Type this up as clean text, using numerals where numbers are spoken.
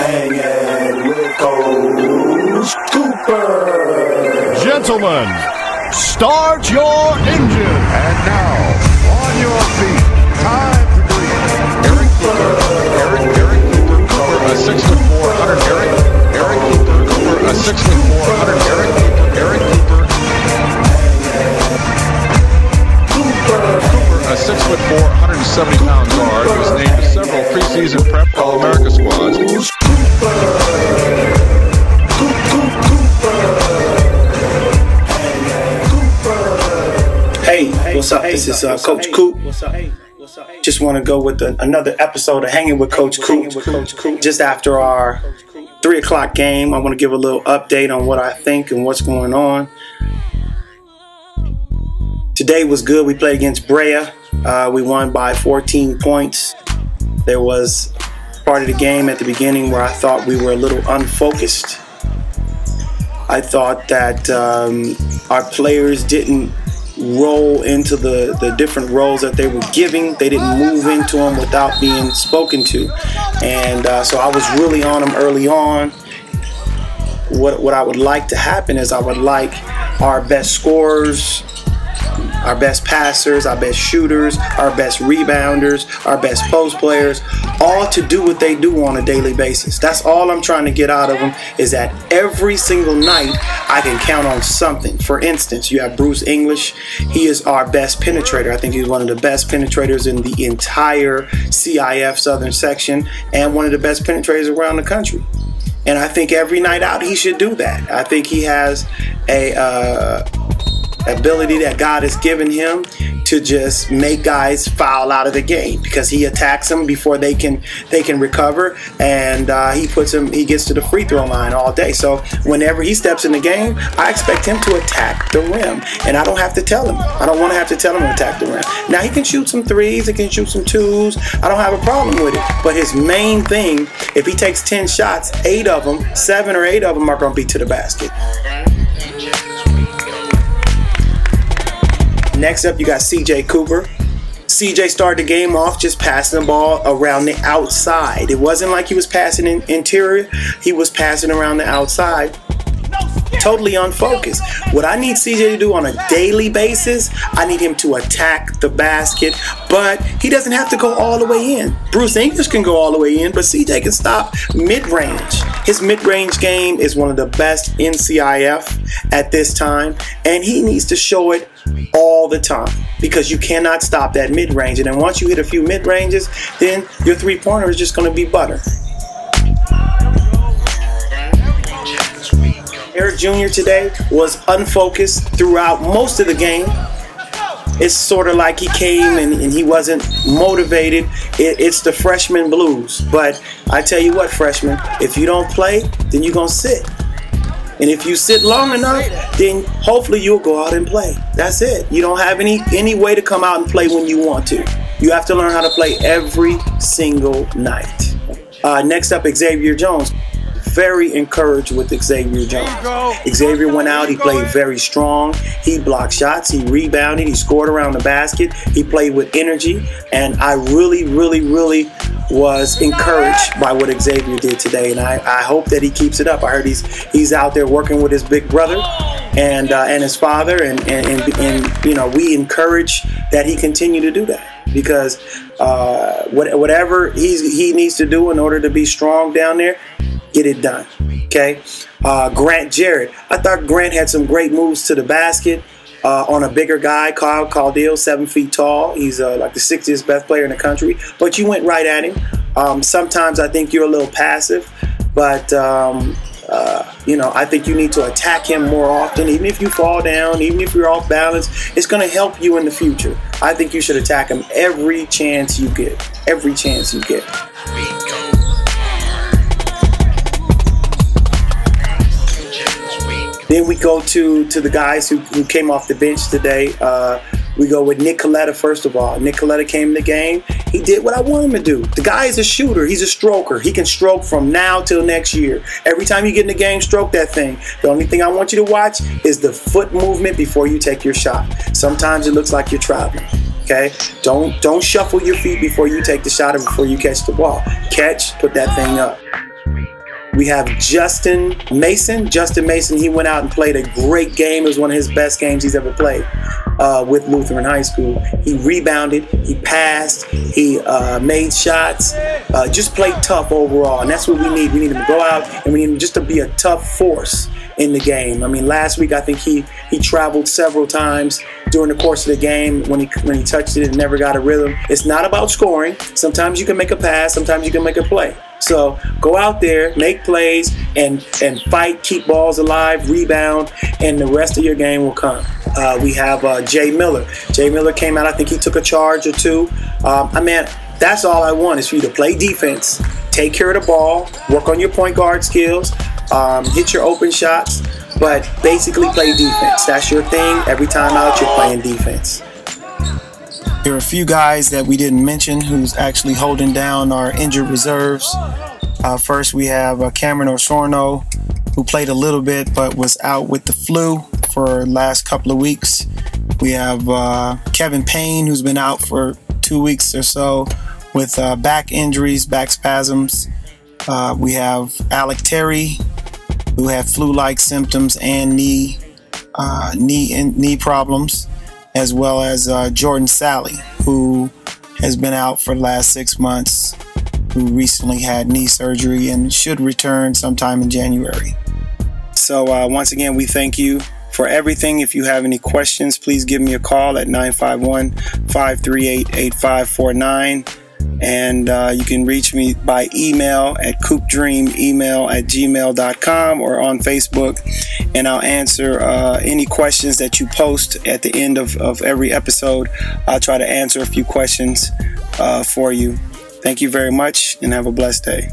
hanging with Coach Cooper. Gentlemen, start your engine. And now, on your feet, time to breathe. Eric Cooper, Cooper, a 6'4", 100. Eric Cooper, a 6'4", 100. Eric Cooper, a 6'4", 170-pound guard who was named to several preseason prep All-America squads. Hey, what's up? This is Coach Coop. Just want to go with another episode of Hanging with Coach Coop. Just after our 3 o'clock game, I want to give a little update on what I think and what's going on. Today was good. We played against Brea. We won by 14 points. There was part of the game at the beginning where I thought we were a little unfocused. I thought that our players didn't roll into the different roles that they were giving. They didn't move into them without being spoken to. And so I was really on them early on. What I would like to happen is I would like our best scorers, our best passers, our best shooters, our best rebounders, our best post players, all to do what they do on a daily basis. That's all I'm trying to get out of them, is that every single night I can count on something. For instance, you have Bruce English. He is our best penetrator. I think he's one of the best penetrators in the entire CIF Southern section and one of the best penetrators around the country. And I think every night out he should do that. I think he has a ability that God has given him to just make guys foul out of the game, because he attacks them before they can recover, and he gets to the free throw line all day. So whenever he steps in the game, I expect him to attack the rim, and I don't have to tell him. I don't want to have to tell him to attack the rim. Now he can shoot some threes, he can shoot some twos. I don't have a problem with it. But his main thing, if he takes 10 shots, 7 or 8 of them are going to be to the basket. Next up, you got CJ Coover. CJ started the game off just passing the ball around the outside. It wasn't like he was passing in interior. He was passing around the outside. Totally unfocused. What I need CJ to do on a daily basis, I need him to attack the basket, but he doesn't have to go all the way in. Bruce English can go all the way in, but CJ can stop mid-range. His mid-range game is one of the best in CIF at this time, and he needs to show it all the time, because you cannot stop that mid-range. And then once you hit a few mid-ranges, then your three-pointer is just going to be butter. Eric Jr. today was unfocused throughout most of the game. It's sort of like he came and he wasn't motivated. It's the freshman blues. But I tell you what, freshman, if you don't play, then you're going to sit. And if you sit long enough, then hopefully you'll go out and play. That's it. You don't have any way to come out and play when you want to. You have to learn how to play every single night. Next up, Xavier Jones. Very encouraged with Xavier Jones. Xavier went out, he played very strong. He blocked shots, he rebounded, he scored around the basket. He played with energy, and I really was encouraged by what Xavier did today, and I hope that he keeps it up. I heard he's out there working with his big brother and his father, and you know, we encourage that he continue to do that, because whatever he needs to do in order to be strong down there, get it done. Okay. Grant Jerrett. I thought Grant had some great moves to the basket on a bigger guy, Kyle Caudill, 7 feet tall. He's like the 60th best player in the country. But you went right at him. Sometimes I think you're a little passive, but you know, I think you need to attack him more often. Even if you fall down, even if you're off balance, it's going to help you in the future. I think you should attack him every chance you get. Every chance you get. Then we go to the guys who came off the bench today. We go with Nicoletta first of all. Nicoletta came in the game. He did what I want him to do. The guy is a shooter. He's a stroker. He can stroke from now till next year. Every time you get in the game, stroke that thing. The only thing I want you to watch is the foot movement before you take your shot. Sometimes it looks like you're traveling. Okay? Don't shuffle your feet before you take the shot or before you catch the ball. Catch, put that thing up. We have Justin Mason. Justin Mason, he went out and played a great game. It was one of his best games he's ever played with Lutheran High School. He rebounded, he passed, he made shots, just played tough overall. And that's what we need. We need him to go out and we need him just to be a tough force in the game. I mean, last week I think he traveled several times during the course of the game when he touched it and never got a rhythm. It's not about scoring. Sometimes you can make a pass, sometimes you can make a play. So go out there, make plays, and fight, keep balls alive, rebound, and the rest of your game will come. We have Jay Miller. Jay Miller came out. I think he took a charge or two. I mean, that's all I want is for you to play defense, take care of the ball, work on your point guard skills, hit your open shots, but basically play defense. That's your thing. Every time out, you're playing defense. There are a few guys that we didn't mention who's actually holding down our injured reserves. First, we have Cameron Osorno, who played a little bit but was out with the flu for the last couple of weeks. We have Kevin Payne, who's been out for 2 weeks or so with back injuries, back spasms. We have Alec Terry, who had flu-like symptoms and knee problems, as well as Jordan Sally, who has been out for the last 6 months, who recently had knee surgery and should return sometime in January. So once again, we thank you for everything. If you have any questions, please give me a call at 951-538-8549. And you can reach me by email at coopdreamemail@gmail.com or on Facebook, and I'll answer any questions that you post at the end of every episode. I'll try to answer a few questions for you. Thank you very much and have a blessed day.